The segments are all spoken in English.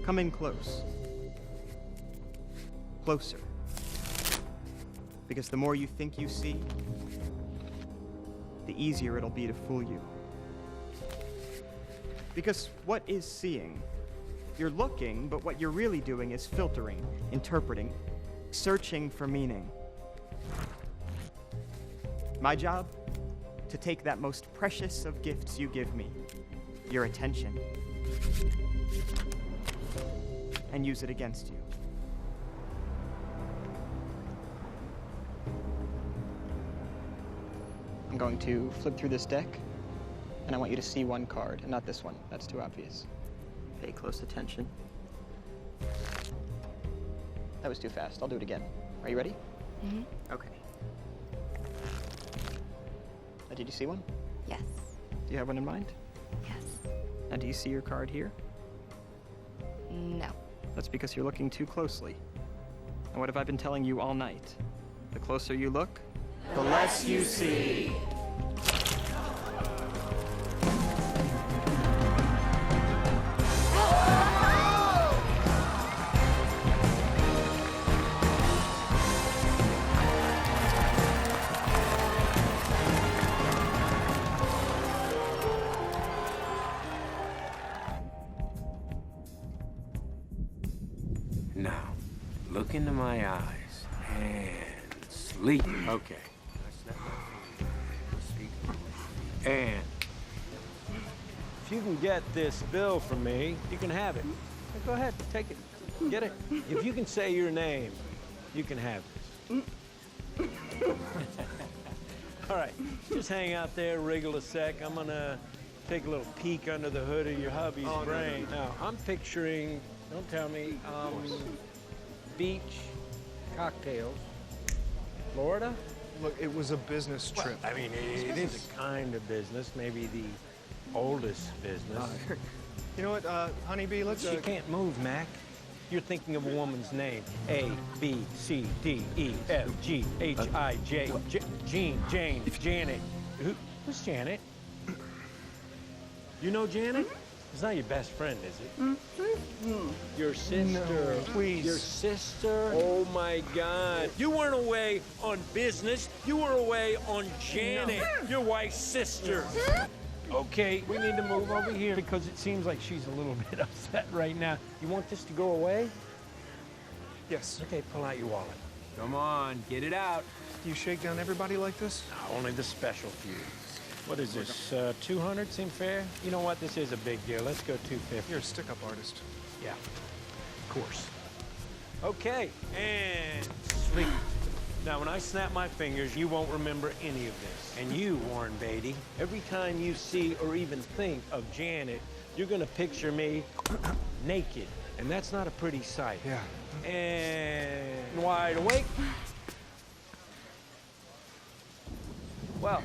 Come in close. Closer. Because the more you think you see, the easier it'll be to fool you. Because what is seeing? You're looking, but what you're really doing is filtering, interpreting, searching for meaning. My job? To take that most precious of gifts you give me, your attention, and use it against you. I'm going to flip through this deck, and I want you to see one card, and not this one. That's too obvious. Pay close attention. That was too fast. I'll do it again. Are you ready? Mm-hmm. Okay. Did you see one? Yes. Do you have one in mind? Yes. Now, do you see your card here? No. That's because you're looking too closely. And what have I been telling you all night? The closer you look, the less you see. Now, look into my eyes and sleep. Okay. And if you can get this bill from me, you can have it. Go ahead, take it. Get it. If you can say your name, you can have this. All right, just hang out there, wriggle a sec. I'm gonna take a little peek under the hood of your hubby's brain. Now, I'm picturing, don't tell me, beach, cocktails, Florida? Look, it was a business trip. I mean, it is a kind of business, maybe the oldest business. You know what, Honeybee, let's... She can't move, Mac. You're thinking of a woman's name. A, B, C, D, E, F, G, H, I, J, Jean, Jane, Janet. Who's Janet? You know Janet? It's not your best friend, is it? Your sister. No, please. Your sister? Oh, my God. You weren't away on business. You were away on Janet, your wife's sister. Okay, we need to move over here because it seems like she's a little bit upset right now. You want this to go away? Yes. Okay, pull out your wallet. come on, get it out. Do you shake down everybody like this? No, only the special few. What is this, 200 seem fair? You know what, this is a big deal. Let's go 250. You're a stick-up artist. Yeah, of course. Okay, and sleep. Now, when I snap my fingers, you won't remember any of this. And you, Warren Beatty, every time you see or even think of Janet, you're gonna picture me naked. And that's not a pretty sight. Yeah. And wide awake. Well,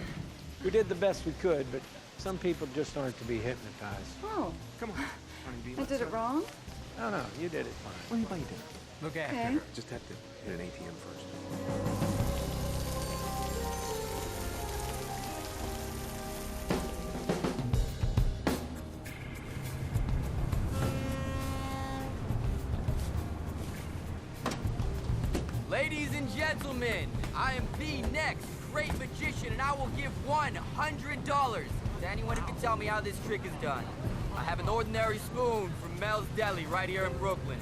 we did the best we could, but some people just aren't to be hypnotized. Oh. Come on. Honeybee, I did it wrong? No, you did it fine. What are you doing? Look after Okay. her. Just have to hit an ATM first. Ladies and gentlemen, I am the next great magician, and I will give $100 to anyone who can tell me how this trick is done. I have an ordinary spoon from Mel's Deli right here in Brooklyn.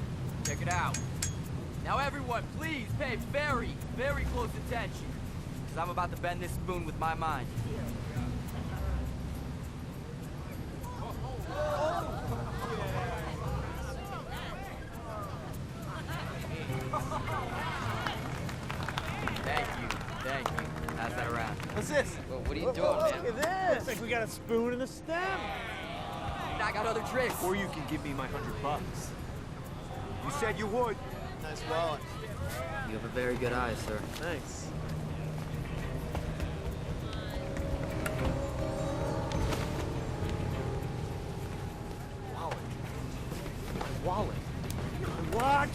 Check it out. Now everyone, please pay very, very close attention, because I'm about to bend this spoon with my mind. Thank you. Pass that around. What's this? Well, what are you doing, man? Look at this. Looks like we got a spoon and a stem. I got other tricks. Or you can give me my $100. You said you would. Nice wallet. You have a very good eye, sir. Thanks. Wallet. Watch.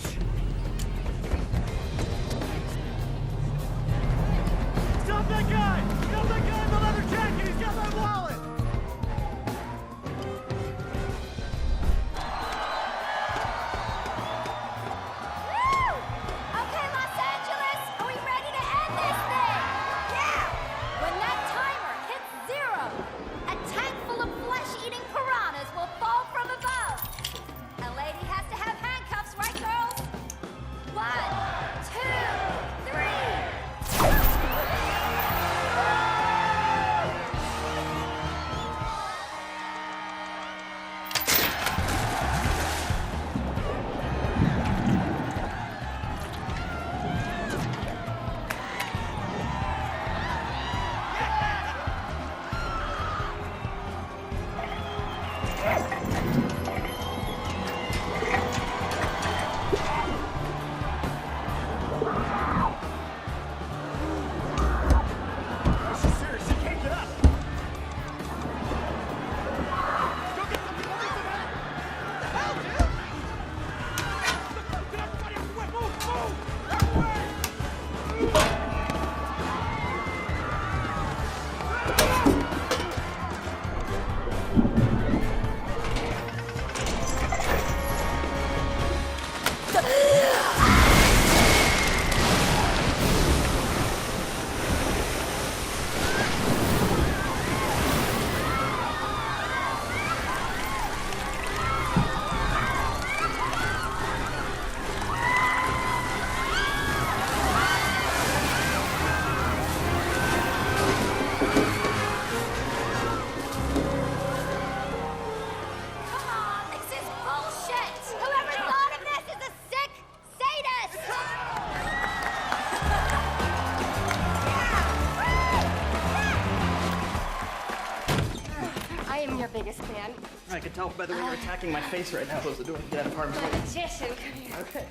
I am your biggest fan. I can tell by the way you're attacking my face right now. Close the door. Get out of harm's My way. magician, come here. Okay.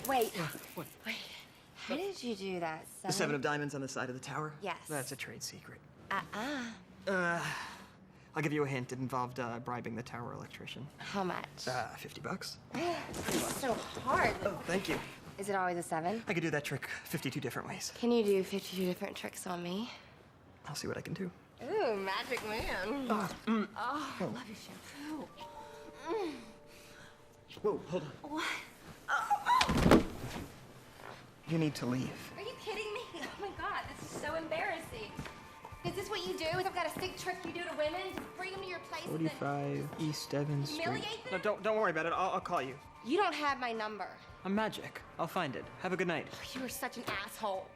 Wait. Wait. How did you do that? The 7 of diamonds on the side of the tower? Yes. That's a trade secret. Uh-uh. I'll give you a hint. It involved bribing the tower electrician. How much? $50. It's so hard. Oh, thank you. Is it always a 7? I could do that trick 52 different ways. Can you do 52 different tricks on me? I'll see what I can do. Ooh, magic man. Oh, I love your shampoo. Whoa, hold on. What? You need to leave. Are you kidding me? Oh my God, this is so embarrassing. Is this what you do? Is that a sick trick you do to women? Just bring them to your place and then 45 East Evans Street. humiliate No, them? don't worry about it. I'll call you. You don't have my number. I'm magic. I'll find it. Have a good night. You are such an asshole.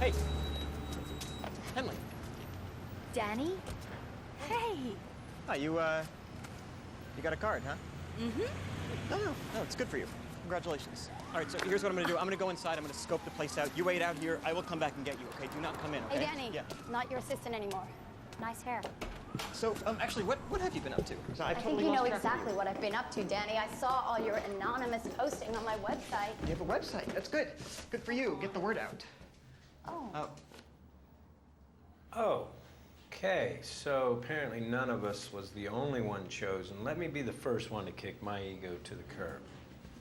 Hey. Henley. Danny? Hey. Hi, you got a card, huh? Mm-hmm. No, it's good for you. Congratulations. All right, so here's what I'm gonna do. I'm gonna go inside. I'm gonna scope the place out. You wait out here. I will come back and get you, okay? Do not come in, okay? Hey, Danny. Yeah. Not your assistant anymore. Nice hair. So, actually, what have you been up to? I think you know exactly what I've been up to, Danny. I saw all your anonymous posting on my website. You have a website. That's good. Good for you. Get the word out. Oh. Oh, okay. So apparently none of us was the only one chosen. Let me be the first one to kick my ego to the curb.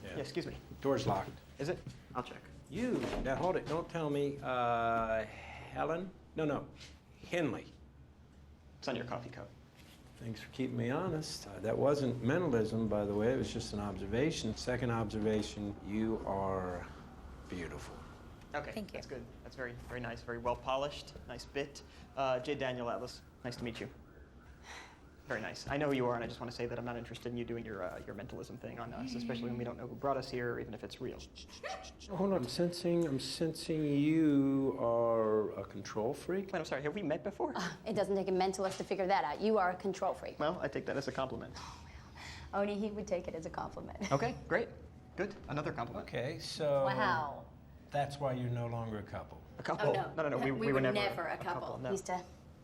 Yeah, excuse me. Door's locked. Is it? I'll check. You, now hold it, don't tell me, Helen? No, Henley. It's on your coffee cup. Thanks for keeping me honest. That wasn't mentalism, by the way, it was just an observation. Second observation, you are beautiful. Okay, Thank you. That's good. That's very, very nice. Very well polished. Nice bit. J. Daniel Atlas. Nice to meet you. Very nice. I know who you are, and I just want to say that I'm not interested in you doing your mentalism thing on us, especially when we don't know who brought us here, even if it's real. Hold on, I'm sensing you are a control freak? Wait, I'm sorry. Have we met before? It doesn't take a mentalist to figure that out. You are a control freak. Well, I take that as a compliment. Only he would take it as a compliment. Okay, great. Good. Another compliment. Okay, so... Wow. That's why you're no longer a couple. A couple? Oh, no. We were never a couple. no. He used to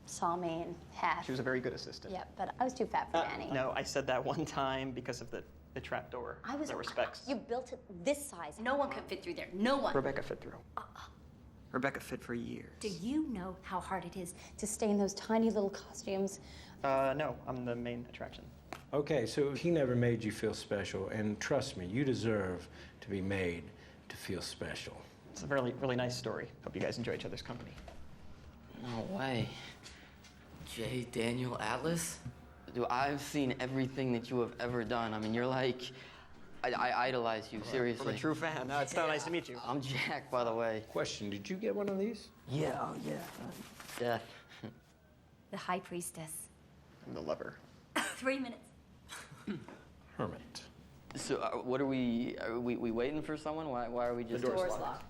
saw me in half. She was a very good assistant. Yeah, but I was too fat for Danny. No, I said that one time because of the trap door. No respects. You built it this size. No one could fit through there. No one. Rebecca fit through. Rebecca fit for years. Do you know how hard it is to stay in those tiny little costumes? No, I'm the main attraction. Okay, so he never made you feel special, and trust me, you deserve to be made to feel special. It's a really, really nice story. Hope you guys enjoy each other's company. No way. J. Daniel Atlas? Dude, I've seen everything that you have ever done. I mean, you're like... I idolize you, seriously. I'm a true fan. No, it's so nice to meet you. I'm Jack, by the way. Question, did you get one of these? Yeah, Death. The High Priestess. I'm the lover. 3 minutes. Hermit. So, what are we waiting for someone? Why are we just... The door's locked.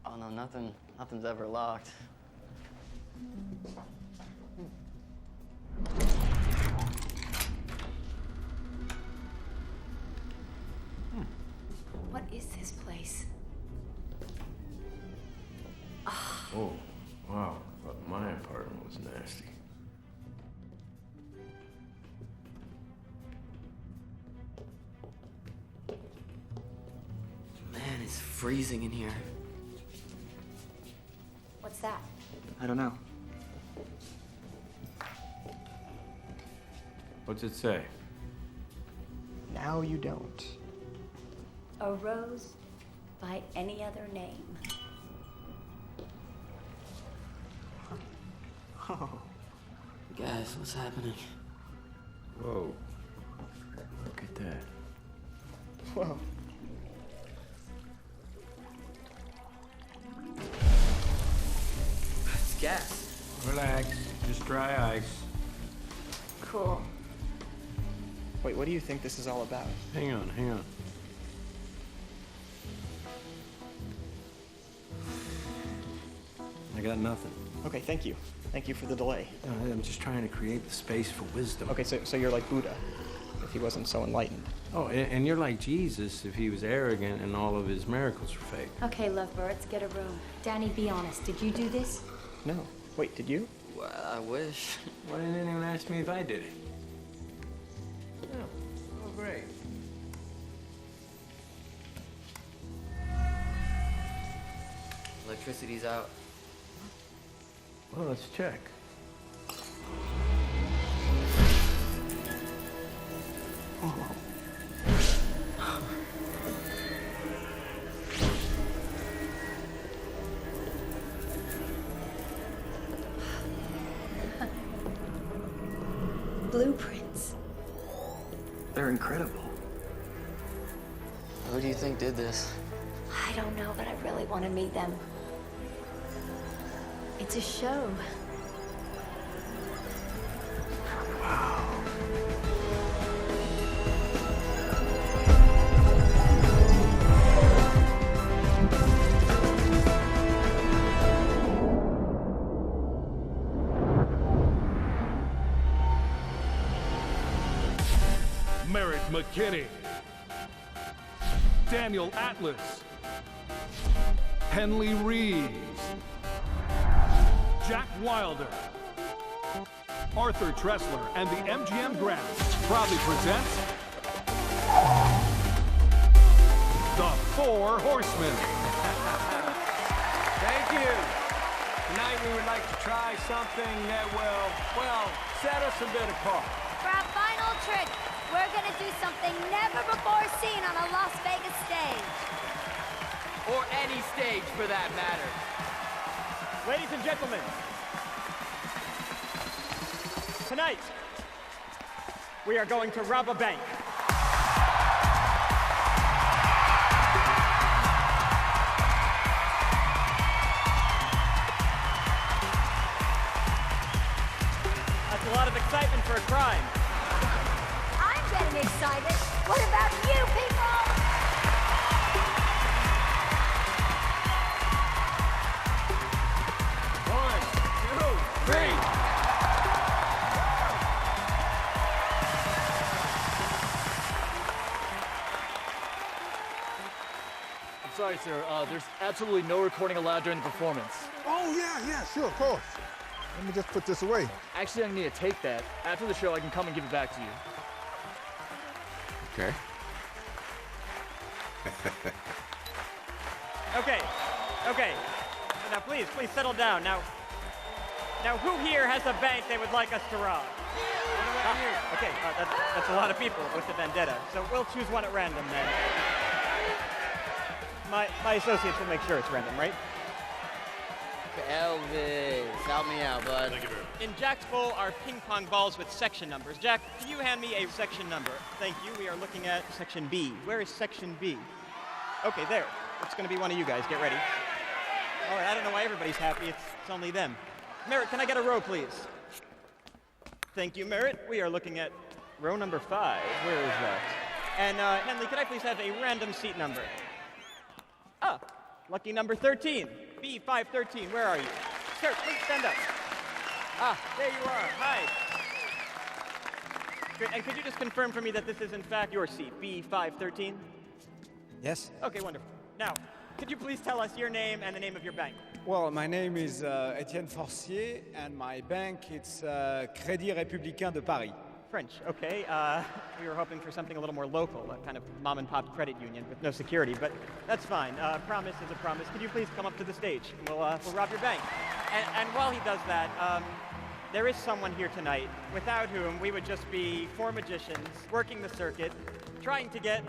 Oh, no, nothing's ever locked. What is this place? Oh, wow. But my apartment was nasty. It's freezing in here. What's that? I don't know. What's it say? Now you don't. A rose by any other name. Oh. Guys, what's happening? Whoa. Look at that. Whoa. It's gas. Relax. Just dry ice. Cool. Wait, what do you think this is all about? Hang on, hang on. I got nothing. Okay, thank you. Thank you for the delay. No, I'm just trying to create the space for wisdom. Okay, so you're like Buddha, if he wasn't so enlightened. Oh, and you're like Jesus if he was arrogant and all of his miracles were fake. Okay, lovebirds, get a room. Danny, be honest. Did you do this? No. Wait, did you? Well, I wish. Why didn't anyone ask me if I did it? Oh, oh great. Electricity's out. Well, let's check. Blueprints. They're incredible. Who do you think did this? I don't know, but I really want to meet them. It's a show. Merritt McKinney, Daniel Atlas, Henley Reeves, Jack Wilder, Arthur Tressler, and the MGM Grants proudly present The Four Horsemen. Thank you. Tonight we would like to try something that will, well, set us a bit apart. For our final trick, we're gonna do something never before seen on a Las Vegas stage. Or any stage, for that matter. Ladies and gentlemen, tonight, we are going to rob a bank. That's a lot of excitement for a crime. I'm getting excited. What about you people? One, two, three. I'm sorry, sir. There's absolutely no recording allowed during the performance. Oh, yeah, sure, of course. Let me just put this away. Actually, I need to take that. After the show, I can come and give it back to you. Okay. Okay. Now, please settle down. Now, who here has a bank they would like us to rob? Okay, that's a lot of people with the vendetta. So we'll choose one at random then. My associates will make sure it's random, right? Elvis, help me out, bud. In Jack's bowl are ping pong balls with section numbers. Jack, can you hand me a section number? Thank you. We are looking at section B. Where is section B? Okay, there. It's going to be one of you guys. Get ready. All right, I don't know why everybody's happy. It's only them. Merritt, can I get a row, please? Thank you, Merritt. We are looking at row number 5. Where is that? And Henley, can I please have a random seat number? Ah, lucky number 13. B513, where are you? Sir, please stand up. Ah, there you are. Hi. Great, and could you just confirm for me that this is in fact your seat, B513? Yes. Okay, wonderful. Now, could you please tell us your name and the name of your bank? Well, my name is Etienne Forcier, and my bank it's Crédit Républicain de Paris. French, okay. We were hoping for something a little more local, a kind of mom-and-pop credit union with no security, but that's fine. Promise is a promise. Could you please come up to the stage? We'll rob your bank. And while he does that, there is someone here tonight without whom we would just be four magicians working the circuit, trying to get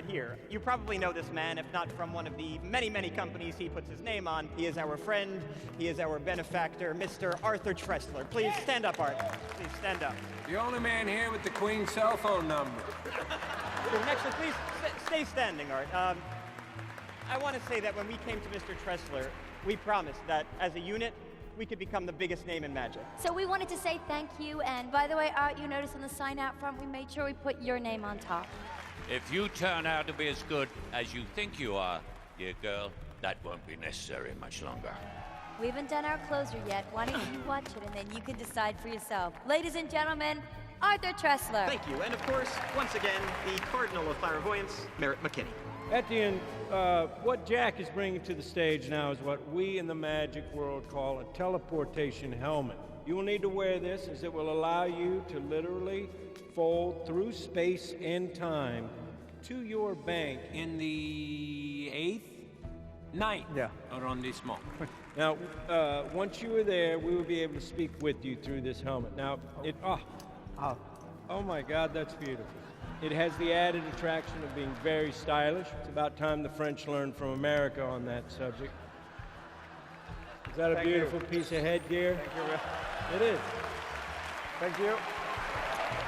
here. You probably know this man, if not from one of the many, many companies he puts his name on. He is our friend. He is our benefactor, Mr. Arthur Tressler. Please stand up, Art. Please stand up. The only man here with the Queen's cell phone number. Actually, please stay standing, Art. I want to say that when we came to Mr. Tressler, we promised that as a unit, we could become the biggest name in magic. So we wanted to say thank you, and by the way, Art, you notice on the sign out front, we made sure we put your name on top. If you turn out to be as good as you think you are, dear girl, that won't be necessary much longer. We haven't done our closer yet. Why don't you watch it, and then you can decide for yourself. Ladies and gentlemen, Arthur Tressler. Thank you, and of course, once again, the Cardinal of Clairvoyance, Merritt McKinney. Etienne, what Jack is bringing to the stage now is what we in the magic world call a teleportation helmet. You will need to wear this as it will allow you to literally fold through space and time to your bank in the 9th arrondissement. Now, once you are there, we will be able to speak with you through this helmet. Now, oh my God, that's beautiful. It has the added attraction of being very stylish. It's about time the French learned from America on that subject. Is that a beautiful piece of headgear? Thank you. It is. Thank you.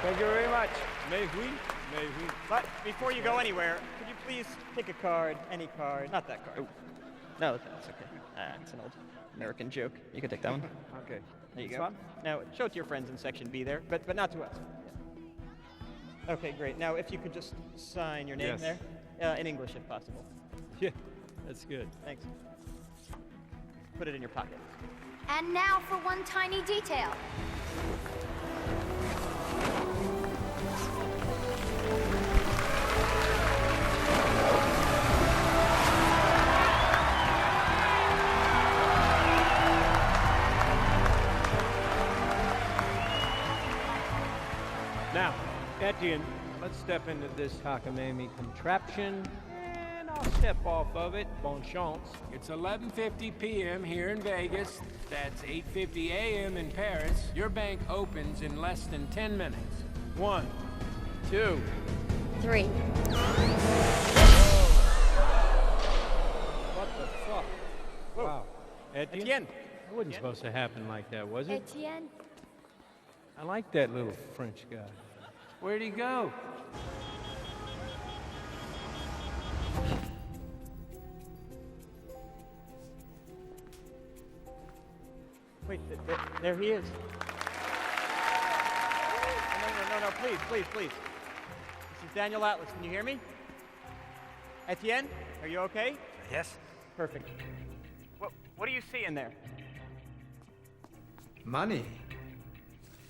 Thank you very much. Mais oui. Mais oui. But before you go anywhere, could you please pick a card, any card, not that card. Oh. No, that's okay. It's an old American joke. You can take that one. Okay. There you go. Now, show it to your friends in Section B there, but not to us. Okay, great. Now, if you could just sign your name there, in English if possible. Yeah, that's good. Thanks. Put it in your pocket. And now for one tiny detail. Now, Etienne, let's step into this cockamamie contraption, and I'll step off of it. Bon chance. It's 11:50 p.m. here in Vegas. That's 8:50 a.m. in Paris. Your bank opens in less than 10 minutes. 1, 2, 3. What the fuck? Whoa. Wow. Etienne. That wasn't supposed to happen like that, was it? Etienne? I like that little French guy. Where'd he go? Wait, there he is. No, please. This is Daniel Atlas. Can you hear me? Etienne, are you okay? Yes. Perfect. What do you see in there? Money.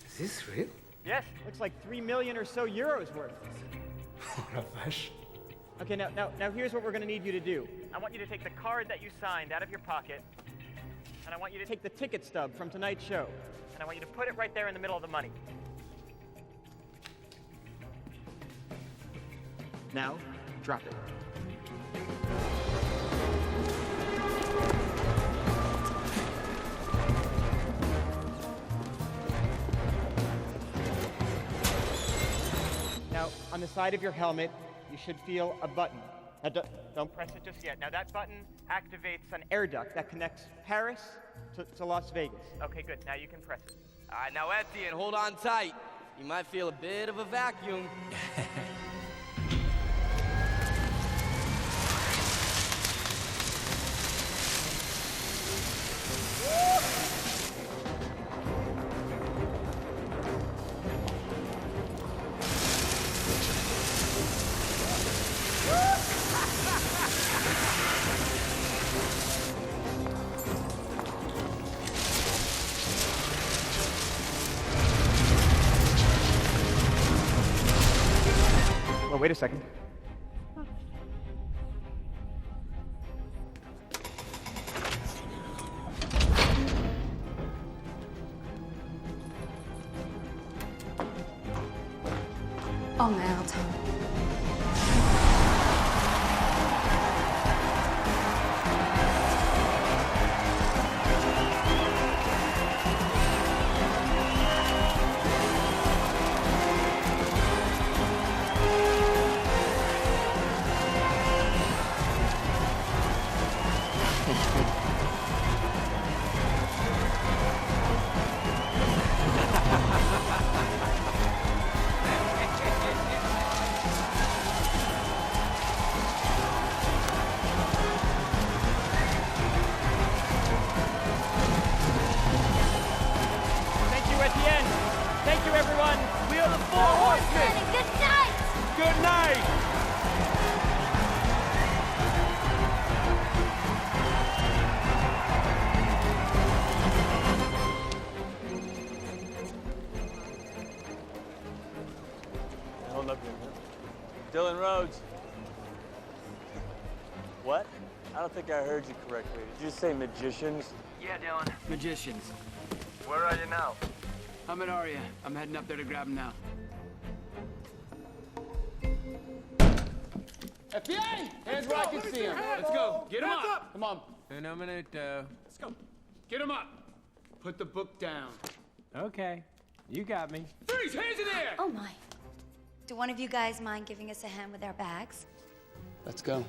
Is this real? Yes, looks like 3 million or so euros worth. Okay, now here's what we're going to need you to do. I want you to take the card that you signed out of your pocket, and I want you to take the ticket stub from tonight's show, and I want you to put it right there in the middle of the money. Now, drop it. Now, on the side of your helmet, you should feel a button. Now, don't press it just yet. Now, that button activates an air duct that connects Paris to Las Vegas. Okay, good. Now you can press it. All right, now, Etienne, hold on tight. You might feel a bit of a vacuum. Well, wait a second. Oh man, I'll tell him. Thank you, Etienne. Thank you, everyone. We are the Four Horsemen. Good night. Good night! Hold up here. Dylan Rhodes. What? I don't think I heard you correctly. Did you say magicians? Yeah, Dylan. Magicians. Where are you now? I'm at Aria. I'm heading up there to grab him now. FBI! Hands where I can see him. Let's go. Get him Hands up. Come on. Phenomenato. Let's go. Get him up. Put the book down. Okay, you got me. Freeze! Hands in the air! Oh my. Do one of you guys mind giving us a hand with our bags? Let's go.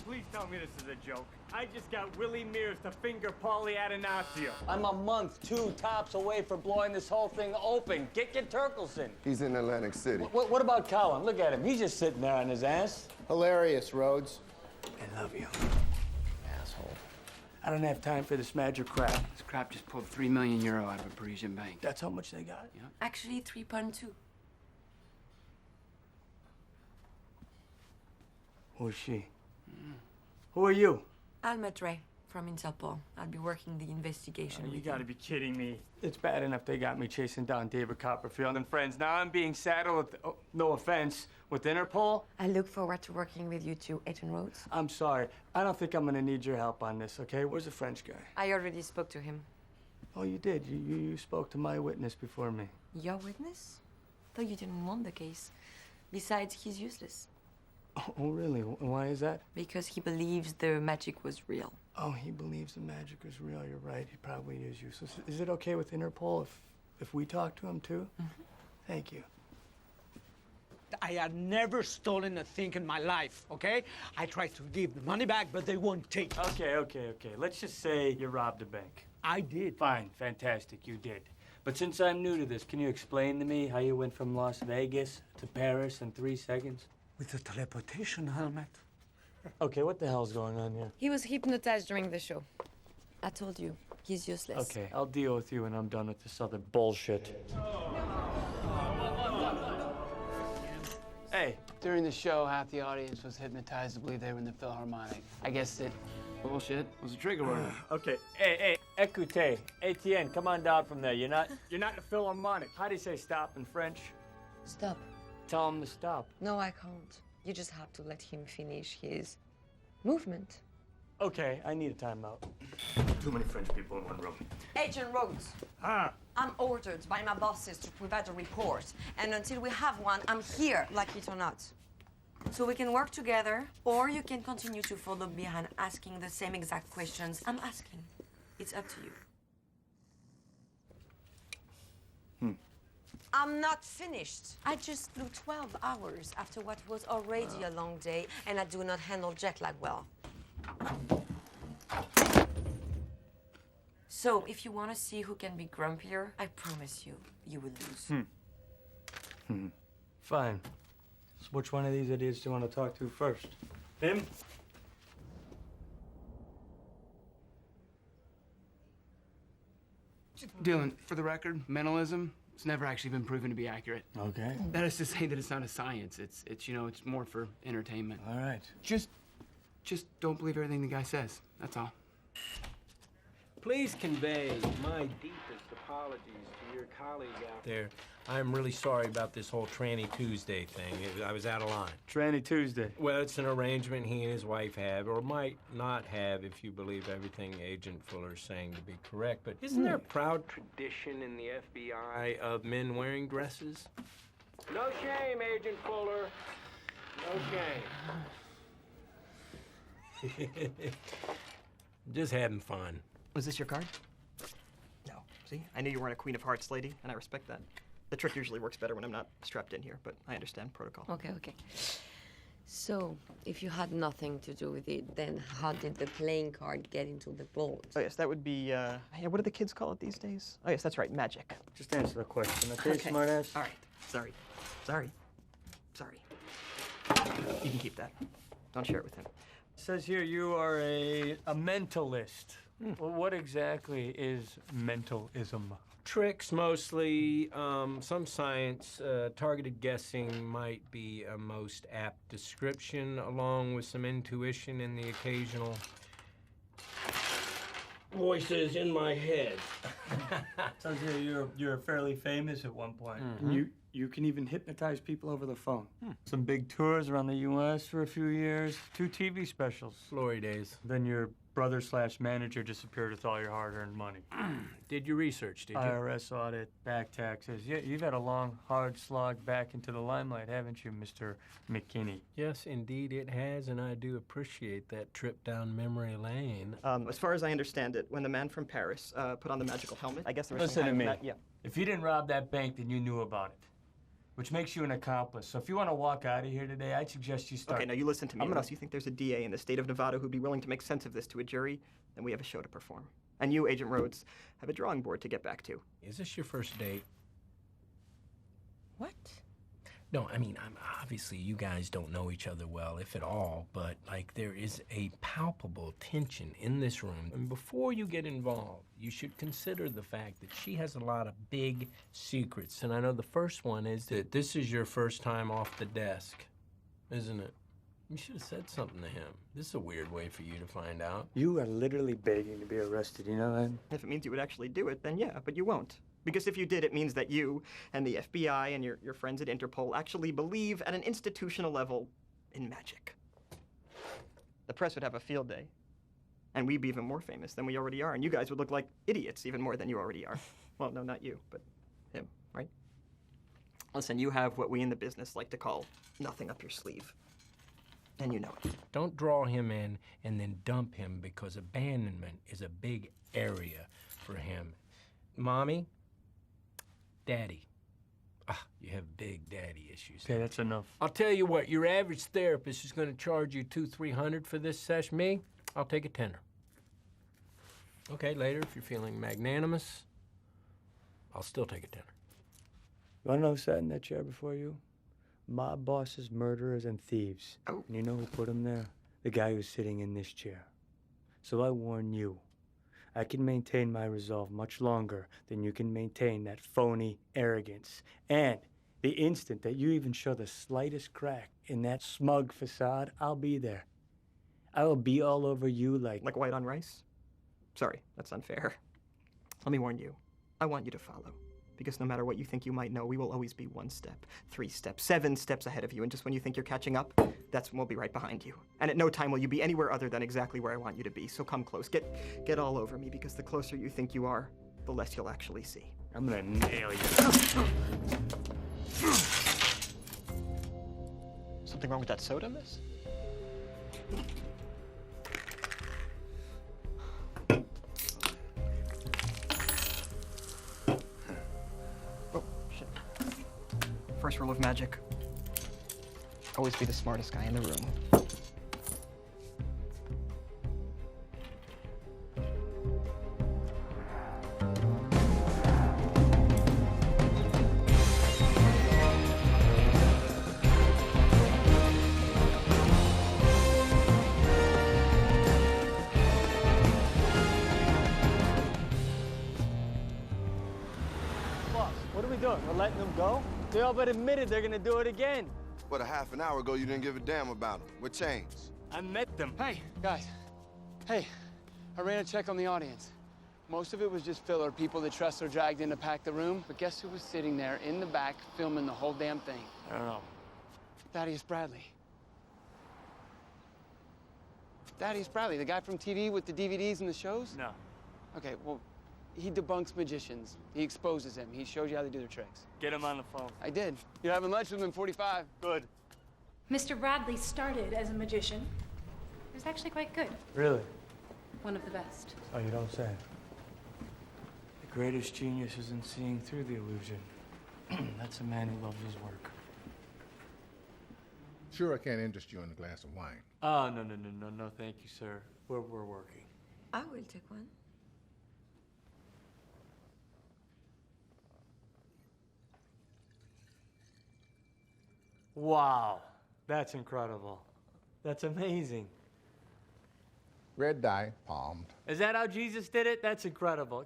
Please tell me this is a joke. I just got Willie Mears to finger Paulie Atanasio. I'm a month, 2 tops away from blowing this whole thing open. Get Turkelson. He's in Atlantic City. What about Colin? Look at him. He's just sitting there on his ass. Hilarious, Rhodes. I love you, asshole. I don't have time for this magic crap. This crap just pulled €3 million out of a Parisian bank. That's how much they got. Yeah. Actually, 3.2. Who is she? Who are you? I'll met Ray from Nycmp1. I'll be working the investigation. You with gotta him. be kidding me. It's bad enough they got me chasing down David Copperfield and friends. Now I'm being saddled with, oh, no offense, with Interpol. I look forward to working with you too, Ethan Rhodes. I'm sorry. I don't think I'm gonna need your help on this, okay? Where's the French guy? I already spoke to him. Oh, you did? You spoke to my witness before me. Your witness? Though you didn't want the case. Besides, he's useless. Oh, really? Why is that? Because he believes the magic was real. Oh, he believes the magic is real. You're right. He probably is useless. Is it okay with Interpol if we talk to him too? Mm-hmm. Thank you. I had never stolen a thing in my life, okay? I tried to give the money back, but they won't take it. Okay. Let's just say you robbed a bank. I did. Fine, fantastic, you did. But since I'm new to this, can you explain to me how you went from Las Vegas to Paris in 3 seconds? With a teleportation helmet. Okay, what the hell's going on here? He was hypnotized during the show. I told you, he's useless. Okay, I'll deal with you when I'm done with this other bullshit. Hey. During the show, half the audience was hypnotized to believe they were in the Philharmonic. I guess it... Bullshit was a trigger word. Okay, hey, écoutez. Etienne, come on down from there. You're not in the Philharmonic. How do you say stop in French? Stop. Tell him to stop. No, I can't. You just have to let him finish his movement. Okay, I need a timeout. Too many French people in one room. Agent Rhodes. I'm ordered by my bosses to provide a report. And until we have one, I'm here, like it or not. So we can work together, or you can continue to follow behind asking the same exact questions I'm asking. It's up to you. I'm not finished. I just flew 12 hours after what was already a long day, and I do not handle jet lag well. So, if you want to see who can be grumpier, I promise you, you will lose. Fine. So which one of these idiots do you want to talk to first? Him? Dylan, for the record, mentalism, it's never actually been proven to be accurate. Okay. That is to say that it's not a science. It's it's more for entertainment. All right. Just don't believe everything the guy says. That's all. Please convey my deepest apologies to your colleague out there. I'm really sorry about this whole Tranny Tuesday thing. I was out of line. Tranny Tuesday. Well, it's an arrangement he and his wife have, or might not have if you believe everything Agent Fuller's saying to be correct. But isn't there a proud tradition in the FBI of men wearing dresses? No shame, Agent Fuller. No shame. Just having fun. Was this your card? No. See? I knew you weren't a Queen of Hearts lady, and I respect that. The trick usually works better when I'm not strapped in here, but I understand protocol. Okay. So, if you had nothing to do with it, then how did the playing card get into the vault? Oh, yes, that would be, what do the kids call it these days? Oh, yes, that's right, magic. Just answer the question, okay, Okay. smartass? All right. Sorry. You can keep that. Don't share it with him. It says here you are a mentalist. Well, what exactly is mentalism? Tricks, mostly. Some science. Targeted guessing might be a most apt description, along with some intuition and the occasional voices in my head. Says here you're fairly famous at one point. You can even hypnotize people over the phone. Some big tours around the U.S. for a few years, 2 TV specials. Glory days. Then your brother/manager disappeared with all your hard-earned money. Did you research, did you? IRS audit, back taxes. Yeah, you've had a long, hard slog back into the limelight, haven't you, Mr. McKinney? Yes, indeed it has, and I do appreciate that trip down memory lane. As far as I understand it, when the man from Paris put on the magical helmet, I guess there was Listen some to kind me. of If you didn't rob that bank, then you knew about it, which makes you an accomplice. So if you want to walk out of here today, I'd suggest you start. Okay, now you listen to me. Unless you think there's a DA in the state of Nevada who'd be willing to make sense of this to a jury, then we have a show to perform. And you, Agent Rhodes, have a drawing board to get back to. Is this your first date? What? No, I mean, obviously you guys don't know each other well, if at all, but, like, there is a palpable tension in this room. And before you get involved, you should consider the fact that she has a lot of big secrets. And I know the first one is that this is your first time off the desk, isn't it? You should have said something to him. This is a weird way for you to find out. You are literally begging to be arrested, you know that? If it means you would actually do it, then yeah, but you won't. Because if you did, it means that you and the FBI and your friends at Interpol actually believe at an institutional level in magic. The press would have a field day. And we'd be even more famous than we already are. And you guys would look like idiots even more than you already are. Well, no, not you, but him, right? Listen, you have what we in the business like to call nothing up your sleeve. And you know it. Don't draw him in and then dump him, because abandonment is a big area for him. Mommy? Daddy. You have big daddy issues. Okay, that's enough. I'll tell you what, your average therapist is going to charge you $200-300 for this session. Me, I'll take a tenner. Okay, later, if you're feeling magnanimous, I'll still take a tenner. You want to know who sat in that chair before you? Mob bosses, murderers, and thieves. Oh. And you know who put them there? The guy who's sitting in this chair. So I warn you, I can maintain my resolve much longer than you can maintain that phony arrogance. And the instant that you even show the slightest crack in that smug facade, I'll be there. I will be all over you like white on rice? Sorry, that's unfair. Let me warn you. I want you to follow. Because no matter what you think you might know, we will always be 1 step, 3 steps, 7 steps ahead of you. And just when you think you're catching up, that's when we'll be right behind you. And at no time will you be anywhere other than exactly where I want you to be. So come close. Get all over me, because the closer you think you are, the less you'll actually see. I'm gonna nail you. Something wrong with that soda, miss? First rule of magic. Always be the smartest guy in the room. Boss, what are we doing? We're letting them go? They all but admitted they're gonna do it again. But a half an hour ago, you didn't give a damn about them. What changed? I met them. Hey, guys. Hey, I ran a check on the audience. Most of it was just filler, people that Tressler dragged in to pack the room. But guess who was sitting there in the back filming the whole damn thing? I don't know. Thaddeus Bradley. Thaddeus Bradley, the guy from TV with the DVDs and the shows? No. Okay, well, he debunks magicians. He exposes them. He shows you how they do their tricks. Get him on the phone. I did. You're having lunch with him in 45. Good. Mr. Bradley started as a magician. He was actually quite good. Really? One of the best. Oh, you don't say. The greatest genius isn't seeing through the illusion. That's a man who loves his work. Sure, I can't interest you in a glass of wine. Oh, no, thank you, sir. We're working. I will take one. Wow, that's incredible. That's amazing. Red dye, palmed. Is that how Jesus did it? That's incredible.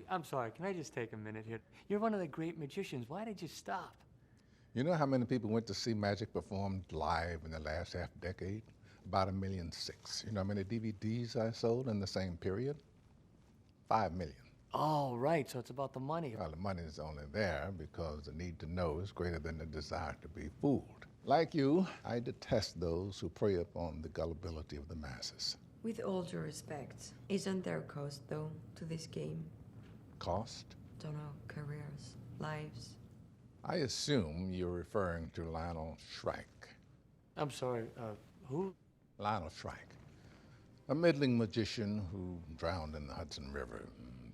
I'm sorry, can I just take a minute here? You're one of the great magicians. Why did you stop? You know how many people went to see magic performed live in the last half decade? About 1.6 million. You know how many DVDs I sold in the same period? 5 million. Oh, right, so it's about the money. Well, the money is only there because the need to know is greater than the desire to be fooled. Like you, I detest those who prey upon the gullibility of the masses. With all due respect, isn't there a cost, though, to this game? Cost? Don't know, careers, lives. I assume you're referring to Lionel Shrike. I'm sorry, who? Lionel Shrike, a middling magician who drowned in the Hudson River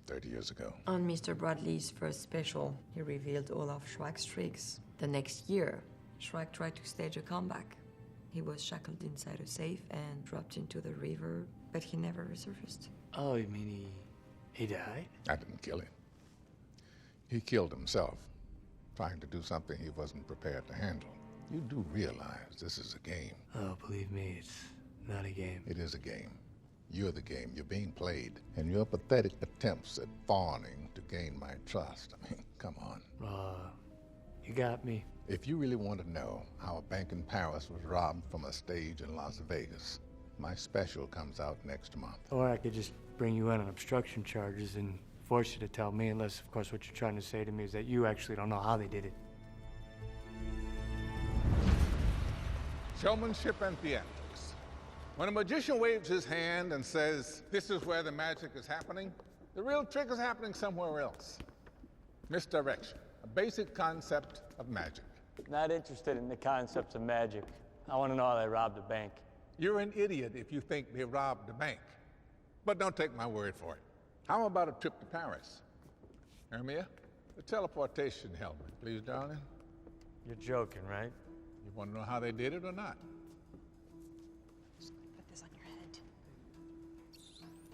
30 years ago. On Mr. Bradley's first special, he revealed all of Shrike's tricks. The next year, Shrike tried to stage a comeback. He was shackled inside a safe and dropped into the river, but he never resurfaced. Oh, you mean he died? I didn't kill him. He killed himself, trying to do something he wasn't prepared to handle. You do realize this is a game. Oh, believe me, it's not a game. It is a game. You're the game. You're being played. And your pathetic attempts at fawning to gain my trust. I mean, come on. You got me. If you really want to know how a bank in Paris was robbed from a stage in Las Vegas, my special comes out next month. Or I could just bring you in on obstruction charges and force you to tell me, unless, of course, what you're trying to say to me is that you actually don't know how they did it. Showmanship and theatrics. When a magician waves his hand and says, "This is where the magic is happening," the real trick is happening somewhere else. Misdirection, a basic concept of magic. Not interested in the concepts of magic. I want to know how they robbed a bank. You're an idiot if you think they robbed a bank. But don't take my word for it. How about a trip to Paris? Hermia, the teleportation helmet, please, darling. You're joking, right? You want to know how they did it or not? Put this on your head.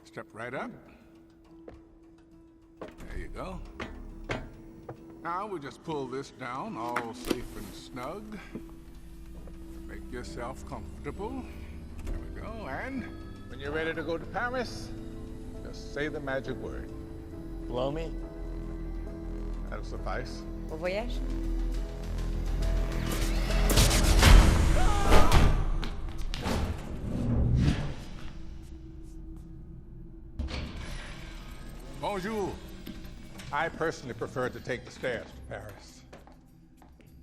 Step right up. There you go. Now we just pull this down, all safe and snug. Make yourself comfortable. There we go. And when you're ready to go to Paris, just say the magic word. Blow me? That'll suffice. Bon voyage. Bonjour. I personally prefer to take the stairs to Paris.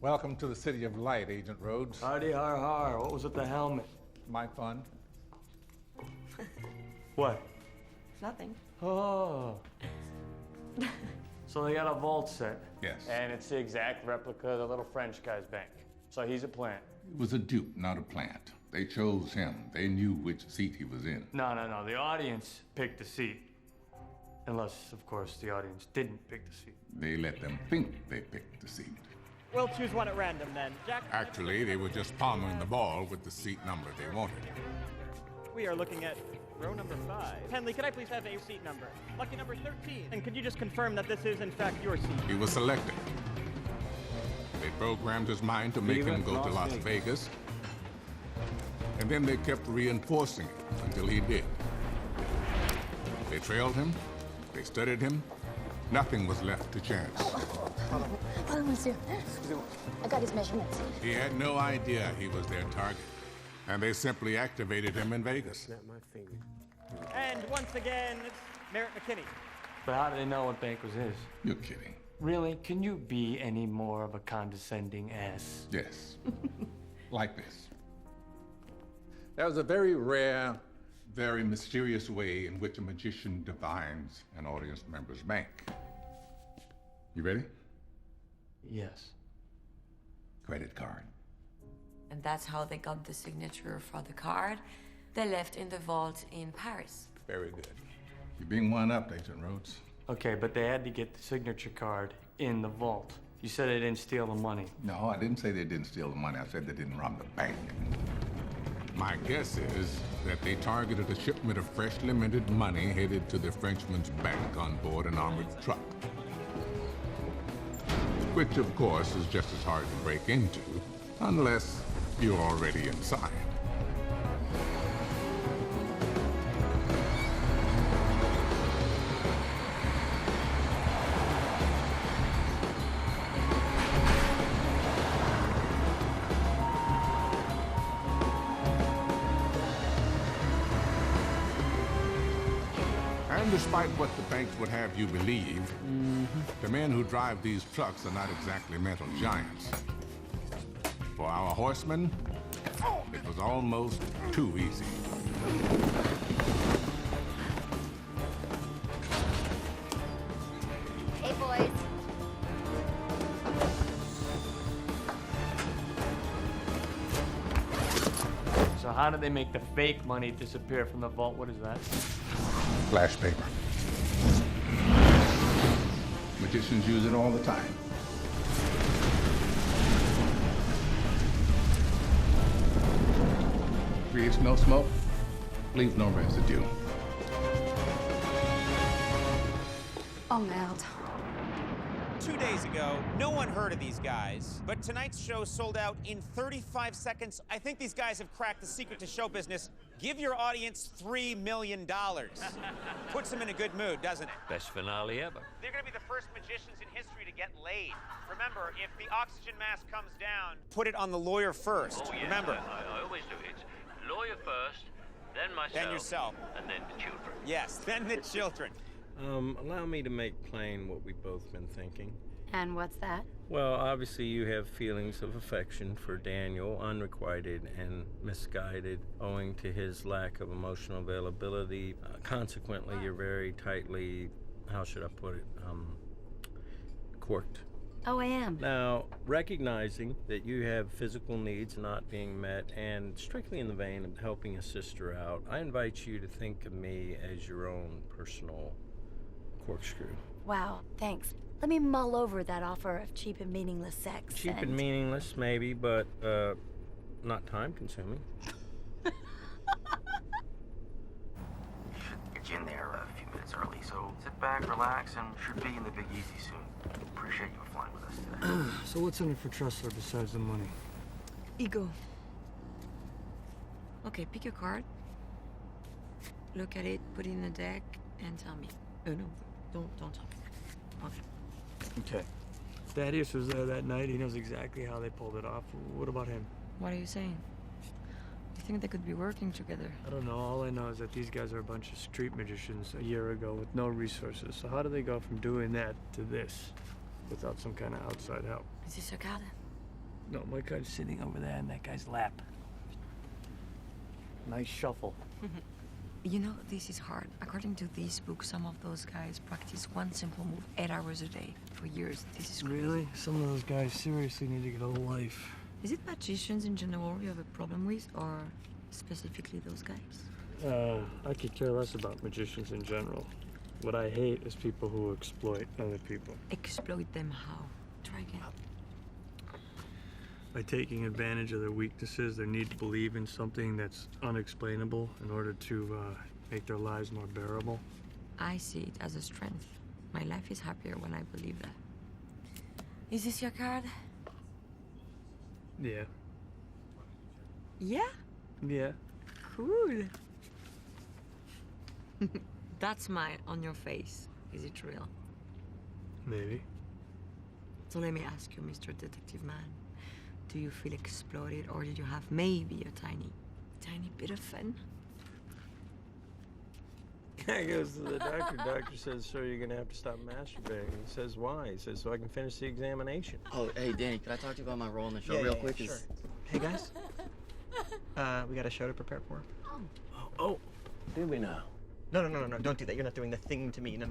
Welcome to the City of Light, Agent Rhodes. Howdy, har, har. What was with the helmet? My fun. What? Nothing. Oh. So they got a vault set. Yes. And it's the exact replica of the little French guy's bank. So he's a plant. It was a dupe, not a plant. They chose him. They knew which seat he was in. No. The audience picked the seat. Unless, of course, the audience didn't pick the seat. They let them think they picked the seat. We'll choose one at random then. Jack? Actually, they were just palming the ball with the seat number they wanted. We are looking at row number 5. Henley, could I please have a seat number? Lucky number 13. And could you just confirm that this is, in fact, your seat? He was selected. They programmed his mind to make him go to Las Vegas. And then they kept reinforcing it until he did. They trailed him. They studied him. Nothing was left to chance. Pardon, monsieur. I got his measurements. He had no idea he was their target. And they simply activated him in Vegas. And once again, it's Merritt McKinney. But how do they know what bank was his? You're kidding. Really? Can you be any more of a condescending ass? Yes. Like this. There was a very rare, very mysterious way in which a magician divines an audience member's bank. You ready? Yes. Credit card. And that's how they got the signature for the card. They left in the vault in Paris. Very good. You're being one up, Agent Rhodes. Okay, but they had to get the signature card in the vault. You said they didn't steal the money. No, I didn't say they didn't steal the money. I said they didn't rob the bank. My guess is that they targeted a shipment of freshly minted money headed to the Frenchman's bank on board an armored truck. Which, of course, is just as hard to break into, unless you're already inside. And despite what the banks would have you believe, the men who drive these trucks are not exactly mental giants. For our horsemen, it was almost too easy. Hey, boys. So how did they make the fake money disappear from the vault? What is that? Flash paper. Magicians use it all the time. Creates no smoke, leaves no residue. Oh, merde. 2 days ago, no one heard of these guys, but tonight's show sold out in 35 seconds. I think these guys have cracked the secret to show business. Give your audience $3 million. Puts them in a good mood, doesn't it? Best finale ever. They're gonna be the first magicians in history to get laid. Remember, if the oxygen mask comes down, put it on the lawyer first. Oh, yeah. Remember. I always do it. Lawyer first, then myself. Then yourself. And then the children. Yes, then the children. Allow me to make plain what we've both been thinking. And what's that? Well, obviously you have feelings of affection for Daniel, unrequited and misguided, owing to his lack of emotional availability. Consequently, you're very tightly, how should I put it, corked. Oh, I am. Now, recognizing that you have physical needs not being met, and strictly in the vein of helping a sister out, I invite you to think of me as your own personal corkscrew. Wow, thanks. Let me mull over that offer of cheap and meaningless sex. Cheap and meaningless, maybe, but not time-consuming. Get you in there a few minutes early, so sit back, relax, and should be in the Big Easy soon. Appreciate you flying with us today. So what's in it for Tressler besides the money? Ego. Okay, pick your card. Look at it, put it in the deck, and tell me. Oh, no, don't tell me. Okay. Okay. Thaddeus was there that night. He knows exactly how they pulled it off. What about him? What are you saying? You think they could be working together? I don't know. All I know is that these guys are a bunch of street magicians a year ago with no resources. So how do they go from doing that to this without some kind of outside help? Is this your card? No, my card's sitting over there in that guy's lap. Nice shuffle. You know, this is hard. According to this book, some of those guys practice one simple move 8 hours a day for years. This is crazy. Really? Some of those guys seriously need to get a life. Is it magicians in general you have a problem with, or specifically those guys? I could care less about magicians in general. What I hate is people who exploit other people. Exploit them how? Try again. By taking advantage of their weaknesses, their need to believe in something that's unexplainable in order to make their lives more bearable. I see it as a strength. My life is happier when I believe that. Is this your card? Yeah. Yeah? Yeah. Cool. That smile on your face, is it real? Maybe. So let me ask you, Mr. Detective Man. Do you feel exploited, or did you have maybe a tiny bit of fun? Guy goes to the doctor. Doctor says, sir, you're going to have to stop masturbating. He says, why? He says, so I can finish the examination. Oh, hey, Danny, can I talk to you about my role in the show Yeah, real yeah, quick? sure. Hey, guys. We got a show to prepare for. Oh, do we now? No, don't do that. You're not doing the thing to me. No.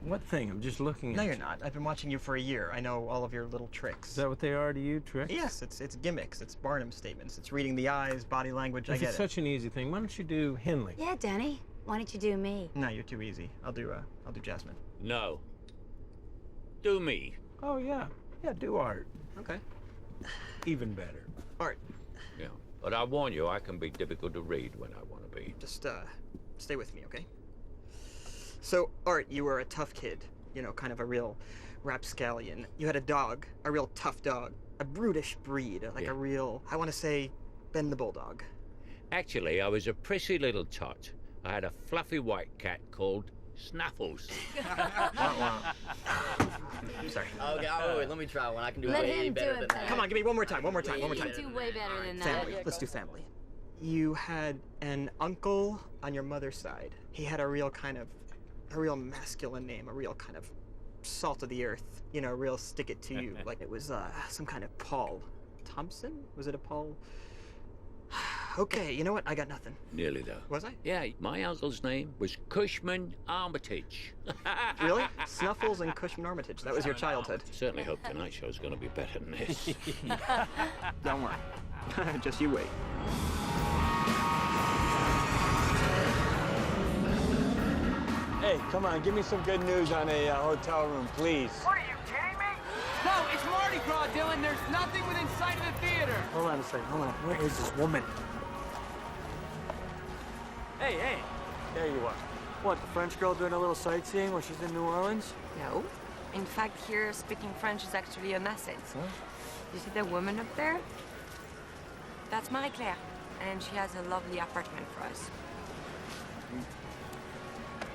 What thing? I'm just looking at No, you. you're not. I've been watching you for a year. I know all of your little tricks. Is that what they are to you, tricks? Yes, it's gimmicks. It's Barnum statements. It's reading the eyes, body language. I If get it's it. such an easy thing, why don't you do Henley? Yeah, Danny. Why don't you do me? No, you're too easy. I'll do Jasmine. No. Do me. Oh, yeah. Yeah, do Art. Okay. Even better. Art. Yeah. But I warn you, I can be difficult to read when I want to be. Just stay with me, okay? So, Art, you were a tough kid. You know, kind of a real rapscallion. You had a dog, a real tough dog, a brutish breed, like a real, I want to say, Ben the Bulldog. Actually, I was a prissy little tot. I had a fluffy white cat called Snuffles. Sorry. Okay, wait, let me try one. I can do Let way him do better it than better. that. Come on, give me one more time. You can do way better than that. Family. Let's do family. You had an uncle on your mother's side. He had a real masculine name, a real kind of salt of the earth, you know, real stick it to you. Like it was some kind of Paul Thompson? Was it a Paul? Okay, you know what? I got nothing. Nearly though. Was I? Yeah, my uncle's name was Cushman Armitage. Really? Snuffles and Cushman Armitage. That was your childhood. Certainly hope tonight's show's gonna be better than this. Don't worry. Just you wait. Hey, come on, give me some good news on a hotel room, please. What are you kidding me? No, it's Mardi Gras, Dylan. There's nothing within sight of the theater. Hold on a second, hold on. Where is this woman? Hey, there you are. What, the French girl doing a little sightseeing while she's in New Orleans? No. In fact, here, speaking French is actually an asset. Huh? You see the woman up there? That's Marie-Claire, and she has a lovely apartment for us.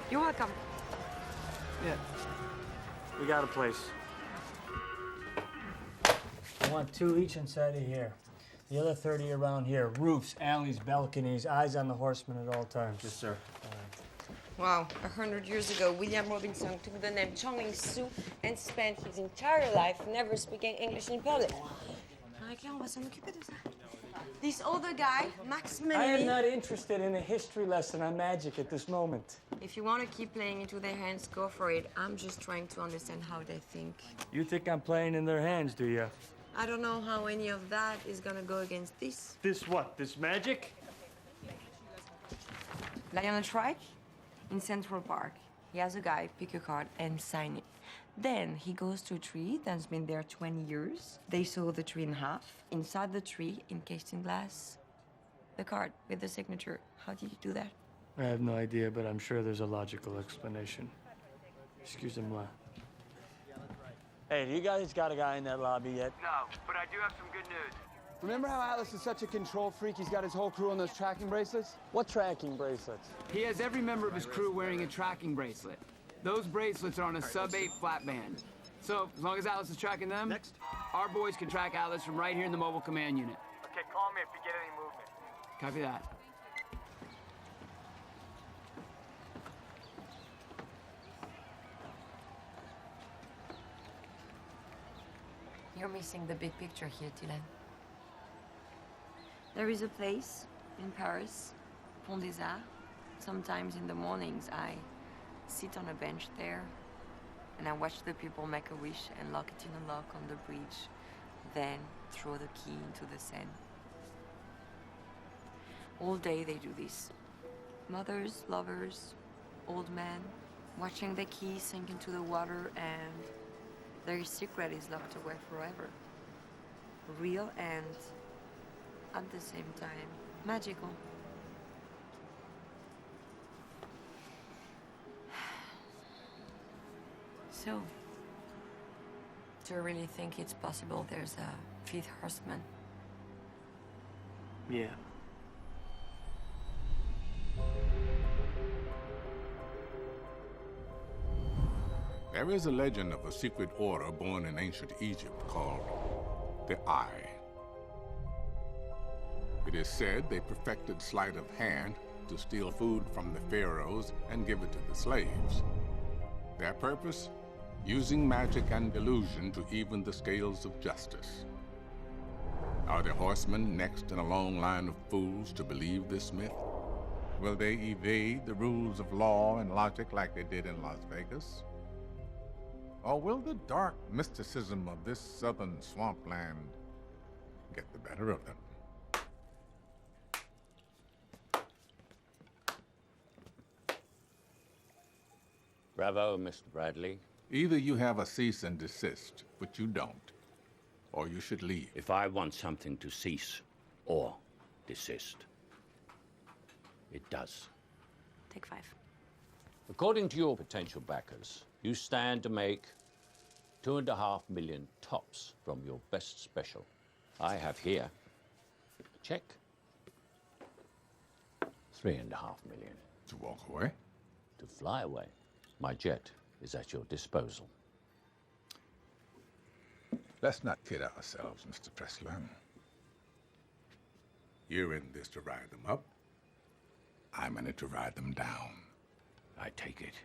You're welcome. Yeah. We got a place. I want 2 each inside of here. The other 30 around here. Roofs, alleys, balconies, eyes on the horseman at all times. Yes, sir. Wow, 100 years ago, William Robinson took the name Chongling Su and spent his entire life never speaking English in public. Marie-Claire, on va s'en occuper de ça. This older guy, Max I Meneley. am not interested in a history lesson on magic at this moment. If you want to keep playing into their hands, go for it. I'm just trying to understand how they think. You think I'm playing in their hands, do you? I don't know how any of that is gonna go against this. This what? This magic? Lion on a trike in Central Park. He has a guy pick a card and sign it. Then he goes to a tree that's been there 20 years. They saw the tree in half. Inside the tree, encased in glass, the card with the signature. How did you do that? I have no idea, but I'm sure there's a logical explanation. Excusez-moi. Hey, do you guys got a guy in that lobby yet? No, but I do have some good news. Remember how Atlas is such a control freak? He's got his whole crew on those tracking bracelets? What tracking bracelets? He has every member of his crew wearing a tracking bracelet. Those bracelets are on a sub-8 flat band. So, as long as Atlas is tracking them, our boys can track Atlas from right here in the mobile command unit. Okay, call me if you get any movement. Copy that. You're missing the big picture here, Dylan. There is a place in Paris, Pont des Arts. Sometimes in the mornings, I sit on a bench there and I watch the people make a wish and lock it in a lock on the bridge, then throw the key into the Seine. All day they do this. Mothers, lovers, old men, watching the key sink into the water, and their secret is locked away forever. Real and, at the same time, magical. So, do you really think it's possible there's a fifth horseman? Yeah. There is a legend of a secret order born in ancient Egypt called the Eye. It is said they perfected sleight of hand to steal food from the pharaohs and give it to the slaves. Their purpose? Using magic and delusion to even the scales of justice. Are the horsemen next in a long line of fools to believe this myth? Will they evade the rules of law and logic like they did in Las Vegas? Or will the dark mysticism of this southern swampland get the better of them? Bravo, Mr. Bradley. Either you have a cease and desist, but you don't, or you should leave. If I want something to cease or desist, it does. Take 5. According to your potential backers, you stand to make $2.5 million tops from your best special. I have here a check. $3.5 million. To walk away? To fly away. My jet is at your disposal. Let's not kid ourselves, Mr. Pressler. You're in this to ride them up. I'm in it to ride them down. I take it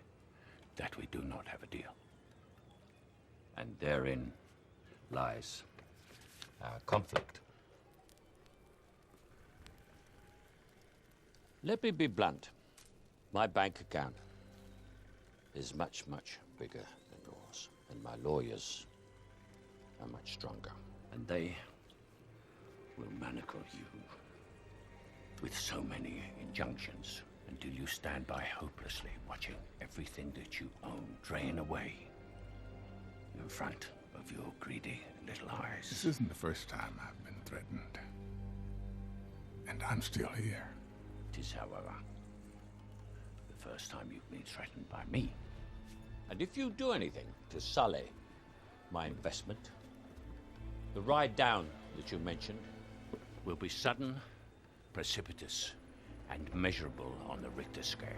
that we do not have a deal. And therein lies our conflict. Let me be blunt. My bank account is much, much bigger than yours, and my lawyers are much stronger. And they will manacle you with so many injunctions until you stand by hopelessly watching everything that you own drain away in front of your greedy little eyes. This isn't the first time I've been threatened. And I'm still here. It is, however, the first time you've been threatened by me. And if you do anything to sully my investment, the ride down that you mentioned will be sudden, precipitous, and measurable on the Richter scale.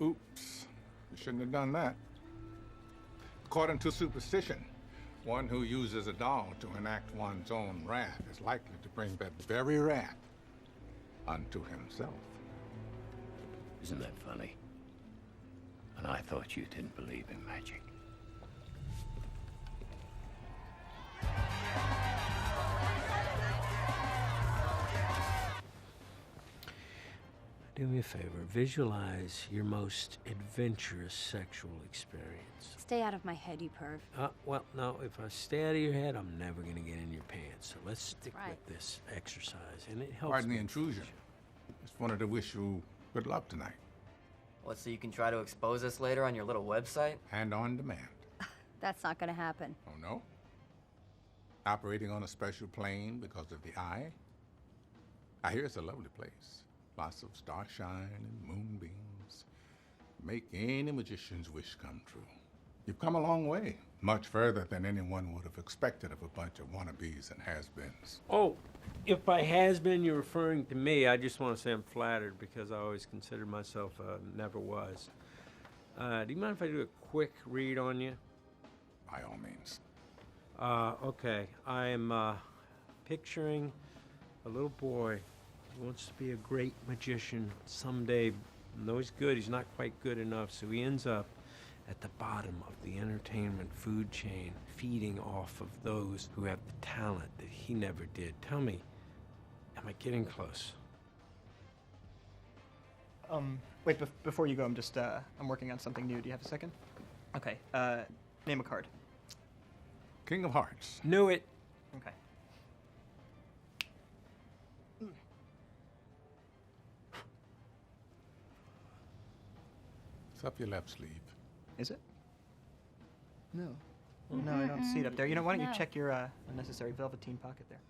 Oops. You shouldn't have done that. According to superstition, one who uses a doll to enact one's own wrath is likely to bring that very wrath unto himself. Isn't that funny? And I thought you didn't believe in magic. Do me a favor, visualize your most adventurous sexual experience. Stay out of my head, you perv. Well, no, if I stay out of your head, I'm never gonna get in your pants. So let's stick with this exercise, and it helps. Pardon the intrusion. Just wanted to wish you good luck tonight. What, so you can try to expose us later on your little website? And on demand. That's not gonna happen. Oh, no? Operating on a special plane because of the eye? I hear it's a lovely place. Lots of starshine and moonbeams. Make any magician's wish come true. You've come a long way. Much further than anyone would have expected of a bunch of wannabes and has-beens. Oh, if by has-been you're referring to me, I just want to say I'm flattered because I always considered myself never was. Do you mind if I do a quick read on you? By all means. Okay. I am picturing a little boy who wants to be a great magician someday. No, he's good. He's not quite good enough, so he ends up at the bottom of the entertainment food chain, feeding off of those who have the talent that he never did. Tell me, am I getting close? Wait, before you go, I'm working on something new. Do you have a second? Okay, name a card. King of Hearts. Knew it. Okay. It's up your left sleeve. Is it? No. No, I don't see it up there. You know, why don't you check your unnecessary velveteen pocket there?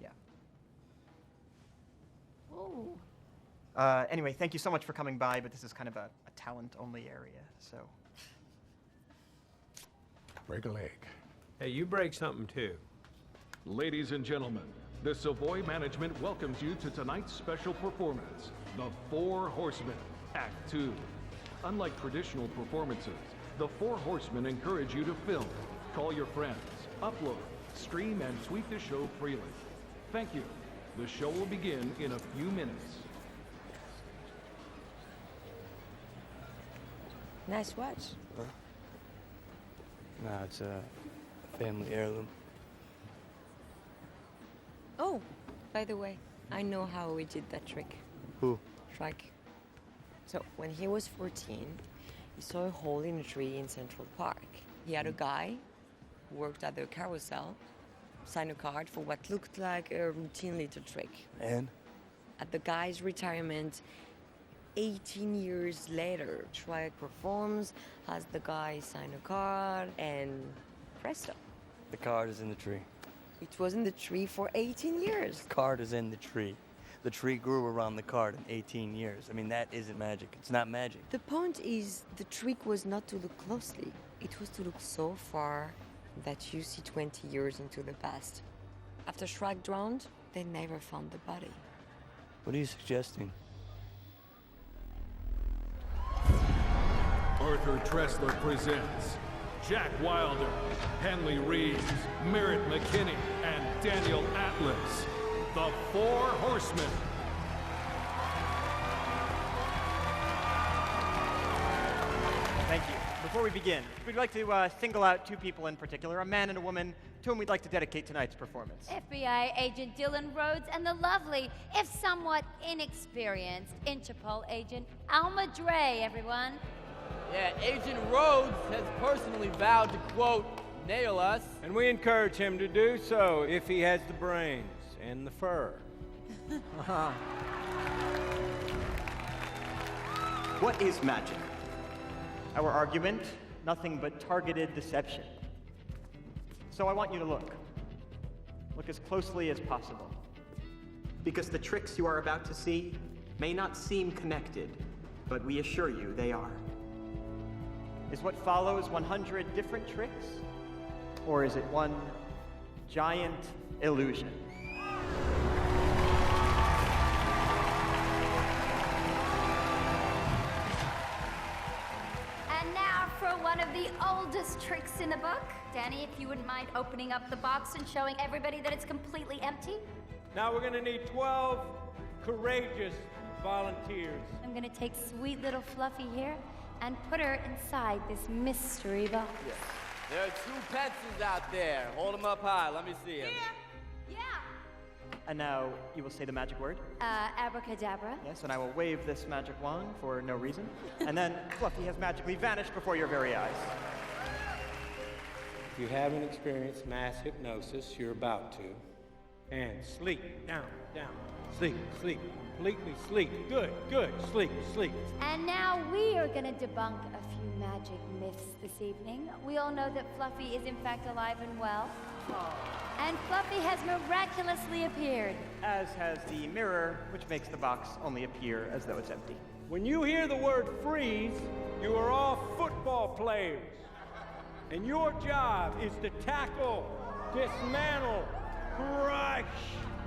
Yeah. Ooh. Anyway, thank you so much for coming by, but this is kind of a talent-only area, so. Break a leg. Hey, you break something too. Ladies and gentlemen, the Savoy Management welcomes you to tonight's special performance, The Four Horsemen, Act 2. Unlike traditional performances, the Four Horsemen encourage you to film, call your friends, upload, stream, and tweet the show freely. Thank you. The show will begin in a few minutes. Nice watch. Huh? Nah, it's a family heirloom. Oh, by the way, I know how we did that trick. Who? Shrike. So, when he was 14, he saw a hole in a tree in Central Park. He had a guy who worked at the carousel sign a card for what looked like a routine little trick. And? At the guy's retirement, 18 years later, Shrike performs, has the guy sign a card, and presto. The card is in the tree. It was in the tree for 18 years. The card is in the tree. The tree grew around the card in 18 years. I mean, that isn't magic. It's not magic. The point is, the trick was not to look closely. It was to look so far that you see 20 years into the past. After Shrike drowned, they never found the body. What are you suggesting? Arthur Tressler presents Jack Wilder, Henley Reeves, Merritt McKinney, and Daniel Atlas, the Four Horsemen. Thank you. Before we begin, we'd like to single out two people in particular, a man and a woman, to whom we'd like to dedicate tonight's performance. FBI agent Dylan Rhodes and the lovely, if somewhat inexperienced, Interpol agent Alma Dre, everyone. Yeah, Agent Rhodes has personally vowed to, quote, nail us. And we encourage him to do so if he has the brains and the fur. What is magic? Our argument, nothing but targeted deception. So I want you to look. Look as closely as possible. Because the tricks you are about to see may not seem connected, but we assure you they are. Is what follows 100 different tricks? Or is it one giant illusion? And now for one of the oldest tricks in the book. Danny, if you wouldn't mind opening up the box and showing everybody that it's completely empty. Now we're gonna need 12 courageous volunteers. I'm gonna take sweet little Fluffy here and put her inside this mystery box. Yeah. There are two pencils out there. Hold them up high. Let me see them. Yeah. And now you will say the magic word. Abracadabra. Yes, and I will wave this magic wand for no reason. And then Fluffy has magically vanished before your very eyes. If you haven't experienced mass hypnosis, you're about to. And sleep, down, down. Sleep, sleep, completely sleep. Good, good, sleep, sleep. And now we are gonna debunk a few magic myths this evening. We all know that Fluffy is in fact alive and well. And Fluffy has miraculously appeared. As has the mirror, which makes the box only appear as though it's empty. When you hear the word freeze, you are all football players. And your job is to tackle, dismantle, crush,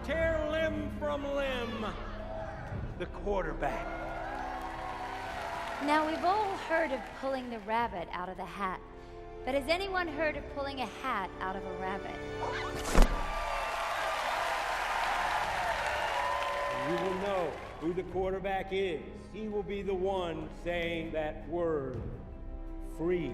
tear limb from limb the quarterback. Now we've all heard of pulling the rabbit out of the hat. But has anyone heard of pulling a hat out of a rabbit? You will know who the quarterback is. He will be the one saying that word, freeze.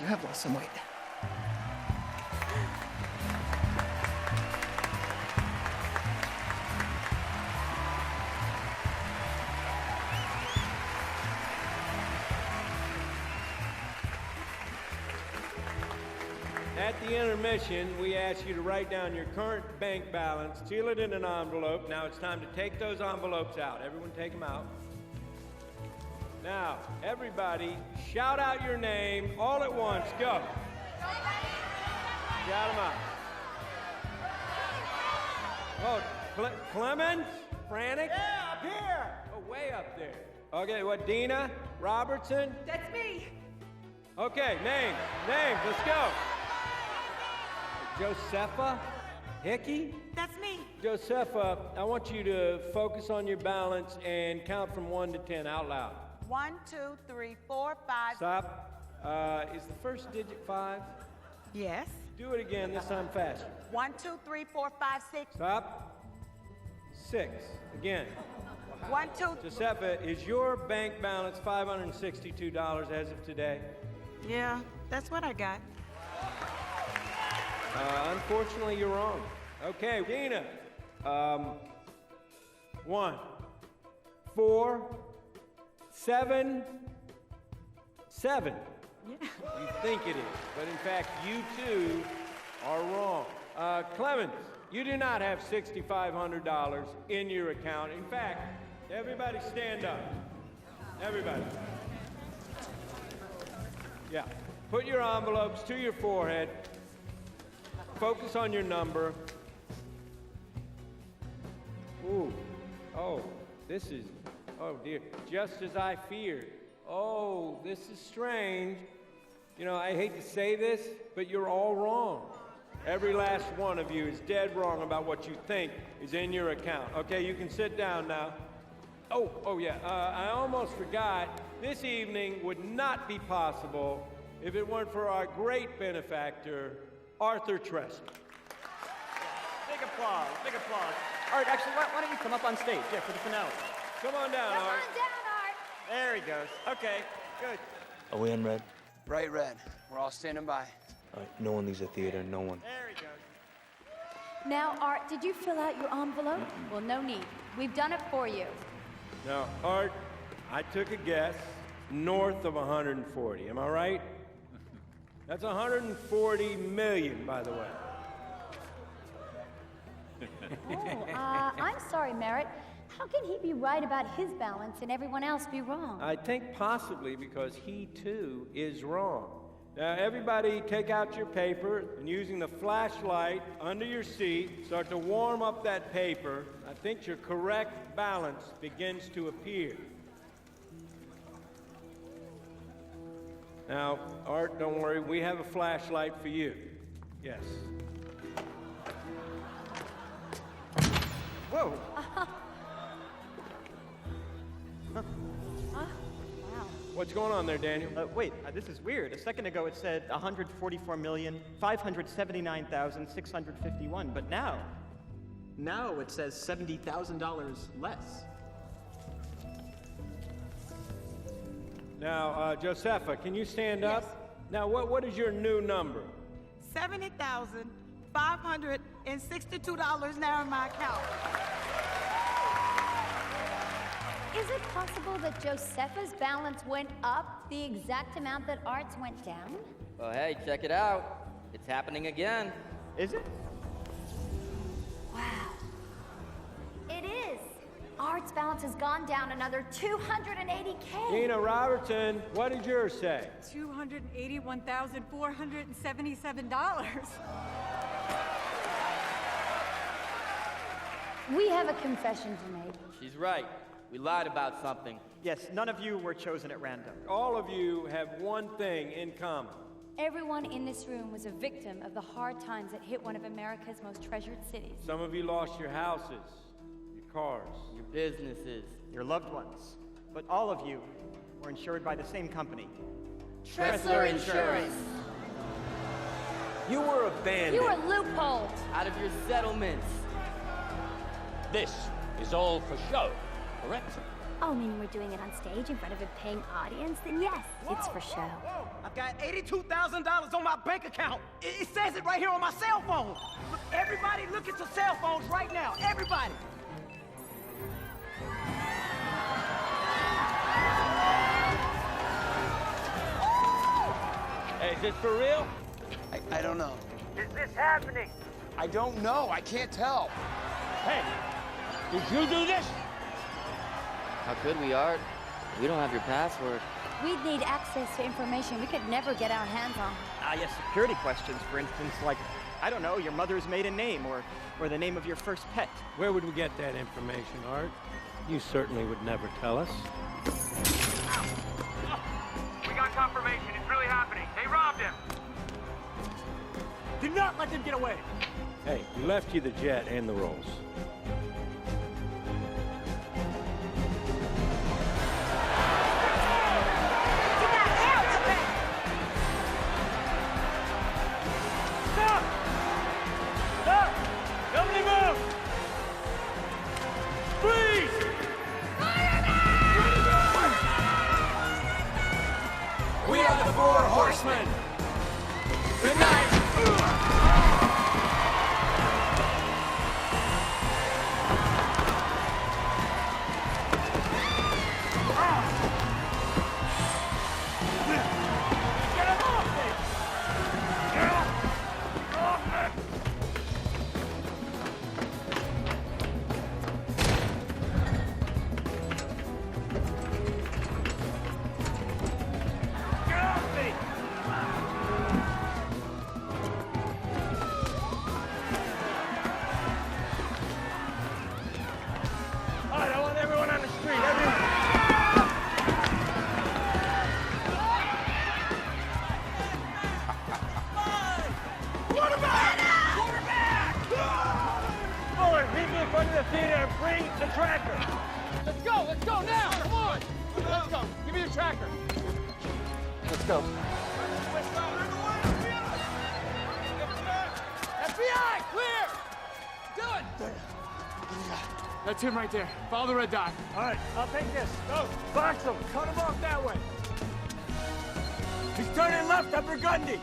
You have lost some weight. at the intermission, we asked you to write down your current bank balance, seal it in an envelope. Now it's time to take those envelopes out. Everyone take them out. Now, everybody, shout out your name all at once. Go. Shout them out. Oh, Clemens? Frantic? Yeah, up here. Oh, way up there. Okay, what, Dina? Robertson? That's me. Okay, names, let's go. Josepha Hickey? That's me. Josepha, I want you to focus on your balance and count from 1 to 10 out loud. 1, 2, 3, 4, 5. Stop. Is the first digit 5? Yes. Do it again, this time faster. 1, 2, 3, 4, 5, 6. Stop. 6. Again. 1, 2. Josepha, is your bank balance $562 as of today? Yeah, that's what I got. Unfortunately, you're wrong. Okay, Dina. 1, 4, 7, 7. Yeah. You think it is, but in fact, you too are wrong. Clemens, you do not have $6,500 in your account. In fact, everybody stand up. Everybody. Yeah. Put your envelopes to your forehead. Focus on your number. Ooh. Oh, this is, oh dear, just as I feared. Oh, this is strange. You know, I hate to say this, but you're all wrong. Every last one of you is dead wrong about what you think is in your account. Okay, you can sit down now. Oh yeah, I almost forgot. This evening would not be possible if it weren't for our great benefactor, Arthur Trestle. Big applause, big applause. Art, actually, why don't you come up on stage, for the finale. Come on down, Come Art. on down, Art. There he goes. Okay, good. Are we on red? Bright red. We're all standing by. All right, no one leaves the theater, no one. There he goes. Now, Art, did you fill out your envelope? Well, no need. We've done it for you. Now, Art, I took a guess north of 140. Am I right? That's 140 million, by the way. I'm sorry, Merritt. How can he be right about his balance and everyone else be wrong? I think possibly because he too is wrong. Now, everybody take out your paper and using the flashlight under your seat, start to warm up that paper. I think your correct balance begins to appear. Now, Art, don't worry, we have a flashlight for you. Yes. Whoa. Wow. What's going on there, Daniel? Wait, this is weird. A second ago it said 144,579,651, but now it says $70,000 less. Now, Josepha, can you stand up? Now, what is your new number? $70,562 now in my account. Is it possible that Josepha's balance went up the exact amount that Art's went down? Oh, hey, check it out. It's happening again. Is it? Wow. It is. Art's balance has gone down another $280K. Dina Robertson, what did yours say? $281,477. We have a confession to make. She's right. We lied about something. Yes, none of you were chosen at random. All of you have one thing in common. Everyone in this room was a victim of the hard times that hit one of America's most treasured cities. Some of you lost your houses, your cars, your businesses, your loved ones. But all of you were insured by the same company. Tressler Insurance. You were abandoned. You were loopholed. Out of your settlements. This is all for show, correct? Oh, meaning we're doing it on stage in front of a paying audience? Then yes, it's for show. Whoa. I've got $82,000 on my bank account. It says it right here on my cell phone. Look, everybody look at your cell phones right now. Everybody. Hey, is this for real? I don't know. Is this happening? I don't know. I can't tell. Hey, did you do this? How could we, Art? We don't have your password. We'd need access to information we could never get our hands on. Yes, security questions, for instance, like, I don't know, your mother's maiden name or the name of your first pet. Where would we get that information, Art? You certainly would never tell us. We got confirmation. It's really happening. They robbed him. Do not let them get away. Hey, we left you the jet and the rolls. Stop! Stop! Nobody move! Freeze! We are the Four Horsemen. Good night. Get him off me! Get off me! Get off me! All right, I want everyone on the street. Forward, meet me in front of the theater and bring the tracker. Let's go now, come on. Let's go, give me the tracker. Let's go. FBI, clear! Do it! That's him right there. Follow the red dot. All right, I'll take this. Go, box him, cut him off that way. He's turning left up Burgundy.